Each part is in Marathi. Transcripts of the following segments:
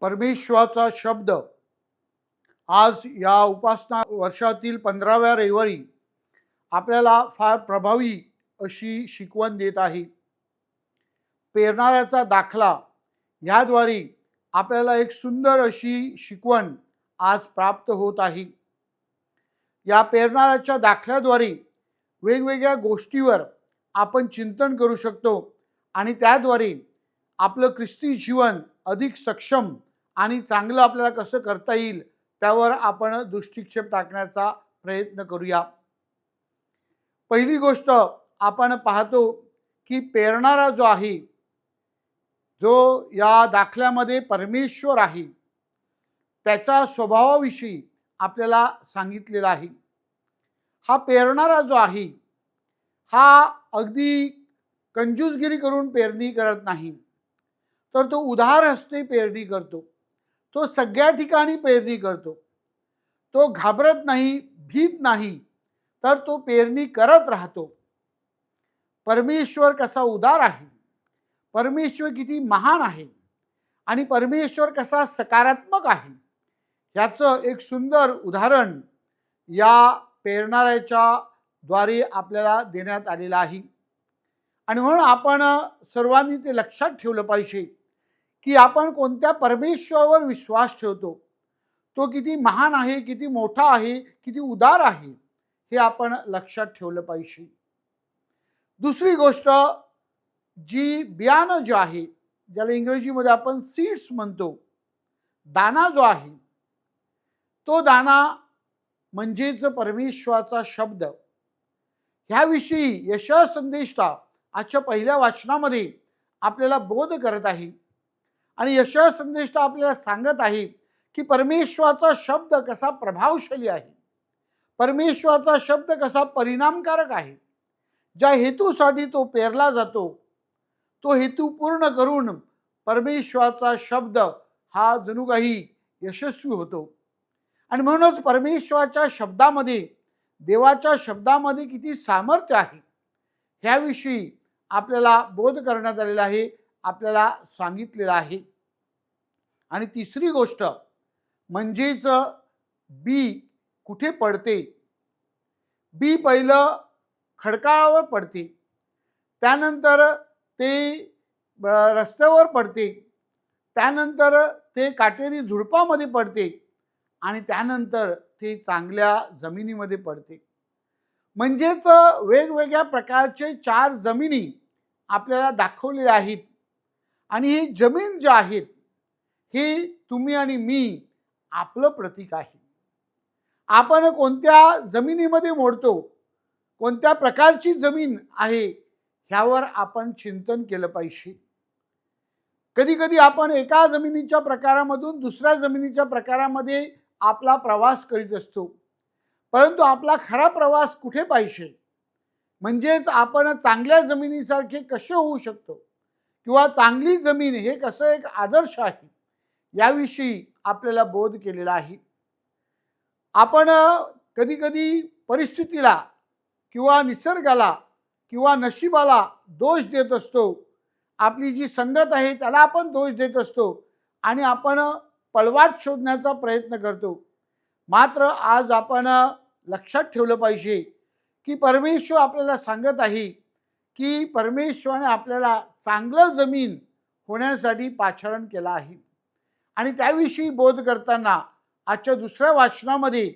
परमेश्वराचा शब्द आज या उपासना वर्षातील 15व्या रविवारी आपल्याला फार प्रभावी अशी शिकवण देत आहे. पेरणाऱ्याचा दाखला ह्याद्वारे आपल्याला एक सुंदर अशी शिकवण आज प्राप्त होत आहे. या पेरणाऱ्याच्या दाखल्याद्वारे वेगवेगळ्या गोष्टीवर आपण चिंतन करू शकतो आणि त्याद्वारे आपलं ख्रिस्ती जीवन अधिक सक्षम आणि चांगलं आपल्याला कसं करता येईल त्यावर आपण दृष्टिक्षेप टाकण्याचा प्रयत्न करूया. पहिली गोष्ट आपण पाहतो की पेरणारा जो आहे, जो या दाखल्यामध्ये परमेश्वर आहे, त्याच्या स्वभावाविषयी आपल्याला सांगितलेला आहे. हा पेरणारा जो आहे हा अगदी कंजूसगिरी करून पेरणी करत नाही, तर तो उदार हस्ते पेरणी करतो. तो सगळ्या ठिकाणी पेरणी करतो. तो घाबरत नाही, भीत नाही, तर तो पेरणी करत राहतो. परमेश्वर कसा उदार आहे, परमेश्वर किती महान आहे आणि परमेश्वर कसा सकारात्मक आहे याचं एक सुंदर उदाहरण या पेरणाऱ्याच्या द्वारे आपल्याला देण्यात आलेलं आहे. आणि म्हणून आपण सर्वांनी ते लक्षात ठेवलं पाहिजे की आपण कोणत्या परमेश्वरावर विश्वास ठेवतो. तो किती महान आहे, किती मोठा आहे, किती उदार आहे हे आपण लक्षात ठेवलं पाहिजे. दुसरी गोष्ट, जी बियाणं जे आहे, ज्याला इंग्रजीमध्ये आपण सीड्स म्हणतो, दाना जो आहे, तो दाना म्हणजेच परमेश्वराचा शब्द. ह्याविषयी यशाया संदेष्टा आजच्या पहिल्या वाचनामध्ये आपल्याला बोध करत आहे. आणि यशाया संदेष्टा आपल्याला सांगत आहे की परमेश्वराचा शब्द कसा प्रभावशाली आहे, परमेश्वराचा शब्द कसा परिणामकारक आहे. ज्या हेतूसाठी तो पेरला जातो, तो हेतू पूर्ण करून परमेश्वराचा शब्द हा जणू काही यशस्वी होतो. आणि म्हणूनच परमेश्वराच्या शब्दामध्ये, देवाच्या शब्दामध्ये किती सामर्थ्य आहे ह्याविषयी आपल्याला बोध करण्यात आलेला आहे, आपल्याला सांगितलेलं आहे. आणि तिसरी गोष्ट म्हणजेच बी कुठे पडते. बी पहिलं खडकाळावर पडते, त्यानंतर ते रस्त्यावर पडते, त्यानंतर ते काटेरी झुडपामध्ये पडते आणि त्यानंतर ते चांगल्या जमिनीमध्ये पडते. म्हणजेच वेगवेगळ्या प्रकारचे 4 जमिनी आपल्याला दाखवलेल्या आहेत. आणि ही जमीन जी आहेत ही तुम्ही आणि मी आपलं प्रतीक आहे. आपण कोणत्या जमिनीमध्ये मोडतो, कोणत्या प्रकारची जमीन आहे ह्यावर आपण चिंतन केलं पाहिजे. कधी कधी आपण एका जमिनीच्या प्रकारामधून दुसऱ्या जमिनीच्या प्रकारामध्ये आपला प्रवास करीत असतो, परंतु आपला खरा प्रवास कुठे पाहिजे, म्हणजेच आपण चांगल्या जमिनीसारखे कसे होऊ शकतो किंवा चांगली जमीन हे कसं एक आदर्श आहे याविषयी आपल्याला बोध केलेला आहे. आपण कधी कधी परिस्थितीला किंवा निसर्गाला किंवा नशिबाला दोष देत असतो. आपली जी संगत आहे त्याला आपण दोष देत असतो आणि आपण पळवाट शोधण्याचा प्रयत्न करतो. मात्र आज आपण लक्षात ठेवलं पाहिजे की परमेश्वर आपल्याला सांगत आहे की परमेश्वराने आपल्याला चांगलं जमीन होण्यासाठी पाचारण केलं आहे. आणि त्याविषयी बोध करताना आजच्या दुसऱ्या वाचनामध्ये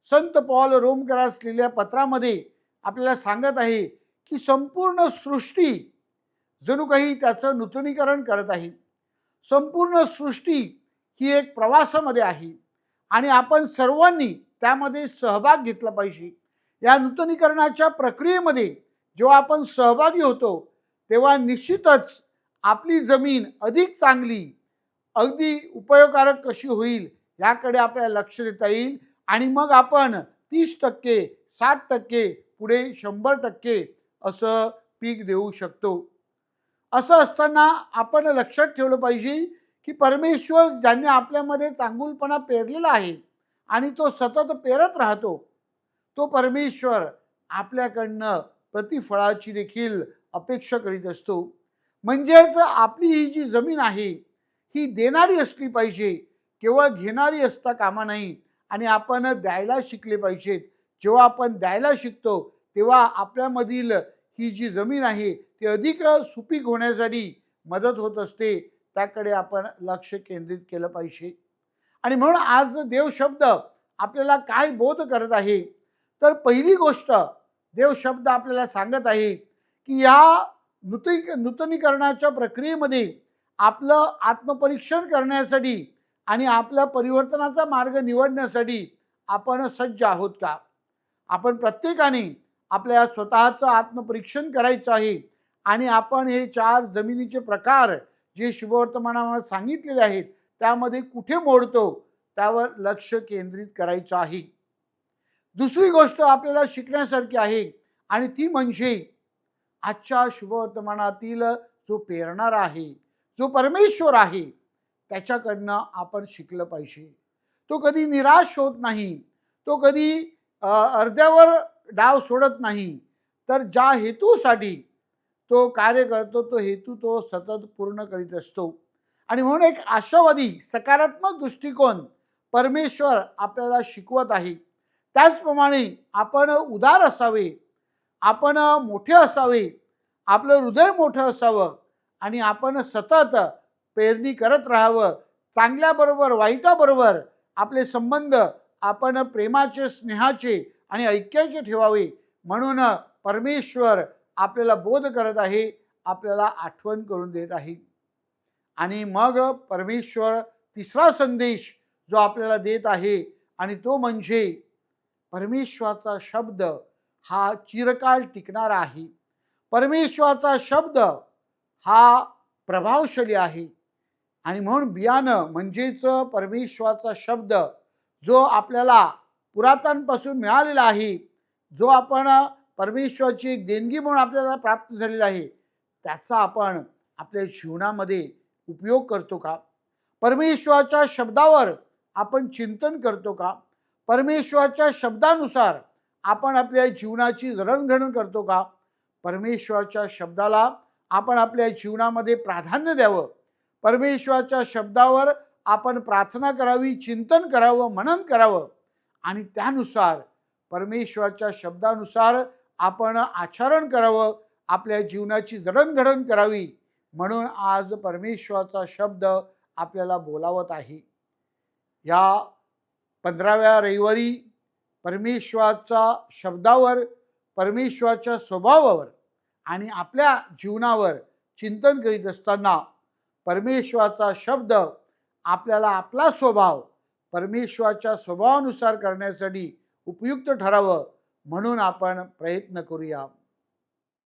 संत पौल रोमकरास लिहिलेल्या पत्रामध्ये आपल्याला सांगत आहे की संपूर्ण सृष्टी जणू काही त्याचं नूतनीकरण करत आहे. संपूर्ण सृष्टी ही एक प्रवासामध्ये आहे आणि आपण सर्वांनी त्यामध्ये सहभाग घेतला पाहिजे. या नूतनीकरणाच्या प्रक्रियेमध्ये जेव्हा आपण सहभागी होतो तेव्हा निश्चितच आपली जमीन अधिक चांगली, अगदी उपयोगकारक कशी होईल याकडे आपल्याला लक्ष देता येईल. आणि मग आपण 30%, 60%, पुढे 100% असं पीक देऊ शकतो. असं असताना आपण लक्षात ठेवलं पाहिजे की परमेश्वर ज्याने आपल्यामध्ये चांगुलपणा पेरलेला आहे आणि तो सतत पेरत राहतो, तो परमेश्वर आपल्याकडनं प्रतिफळाची देखील अपेक्षा करीत असतो. म्हणजेच आपली ही जी जमीन आहे ही देणारी असली पाहिजे, केवळ घेणारी असता कामा नये. आणि आपण द्यायला शिकले पाहिजेत. जेव्हा आपण द्यायला शिकतो तेव्हा आपल्यामधील ही जी जमीन आहे ती अधिक सुपीक होण्यासाठी मदत होत असते. त्याकडे आपण लक्ष केंद्रित केलं पाहिजे. आणि म्हणून आज देव शब्द आपल्याला काय बोध करत आहे, तर पहिली गोष्ट देव शब्द आपल्याला सांगत आहे की या नूतनीकरणाच्या प्रक्रियेमध्ये आपलं आत्मपरीक्षण करण्यासाठी आणि आपल्या परिवर्तनाचा मार्ग निवडण्यासाठी आपण सज्ज आहोत का? आपण प्रत्येकाने आपल्या स्वतःचं आत्मपरीक्षण करायचं आहे आणि आपण हे 4 जमिनीचे प्रकार जे शुभवर्तमानामध्ये सांगितलेले आहेत त्यामध्ये कुठे मोडतो त्यावर लक्ष केंद्रित करायचं आहे. दुसरी गोष्ट आपल्याला शिकण्यासारखी आहे आणि ती म्हणजे आजच्या शुभवर्तमानातील जो पेरणारा आहे, जो परमेश्वर आहे, त्याच्याकडनं आपण शिकलं पाहिजे. तो कधी निराश होत नाही. तो कधी अर्ध्यावर डाव सोडत नाही. तर ज्या हेतूसाठी तो कार्य करतो तो हेतू तो सतत पूर्ण करीत असतो. आणि म्हणून एक आशावादी सकारात्मक दृष्टिकोन परमेश्वर आपल्याला शिकवत आहे. त्याचप्रमाणे आपण उदार असावे, आपण मोठे असावे, आपलं हृदय मोठं असावं आणि आपण सतत पेरणी करत राहावं. चांगल्याबरोबर वाईटाबरोबर आपले संबंध आपण प्रेमाचे, स्नेहाचे आणि ऐक्याचे ठेवावे. म्हणून परमेश्वर आपल्याला बोध करत आहे, आपल्याला आठवण करून देत आहे. आणि मग परमेश्वर तिसरा संदेश जो आपल्याला देत आहे आणि तो म्हणजे परमेश्वराचा शब्द हा चिरकाल टिकणारा आहे. परमेश्वराचा शब्द हा प्रभावशाली आहे. आणि म्हणून बियाणं म्हणजेच परमेश्वराचा शब्द जो आपल्याला पुरातनपासून मिळालेला आहे, जो आपण परमेश्वराची एक देणगी म्हणून आपल्याला प्राप्त झालेला आहे, त्याचा आपण आपल्या जीवनामध्ये उपयोग करतो का? परमेश्वराच्या शब्दावर आपण चिंतन करतो का? परमेश्वराच्या शब्दानुसार आपण आपल्या जीवनाची जडणघडण करतो का? परमेश्वराच्या शब्दाला आपण आपल्या जीवनामध्ये प्राधान्य द्यावं. परमेश्वराच्या शब्दावर आपण प्रार्थना करावी, चिंतन करावं, मनन करावं आणि त्यानुसार परमेश्वराच्या शब्दानुसार आपण आचरण करावं, आपल्या जीवनाची जडणघडण करावी. म्हणून आज परमेश्वराचा शब्द आपल्याला बोलावत आहे. या 15व्या रविवारी परमेश्वराच्या शब्दावर, परमेश्वराच्या स्वभावावर आणि आपल्या जीवनावर चिंतन करीत असताना परमेश्वराचा शब्द आपल्याला आपला स्वभाव परमेश्वराच्या स्वभावानुसार करण्यासाठी उपयुक्त ठरावं म्हणून आपण प्रयत्न करूया.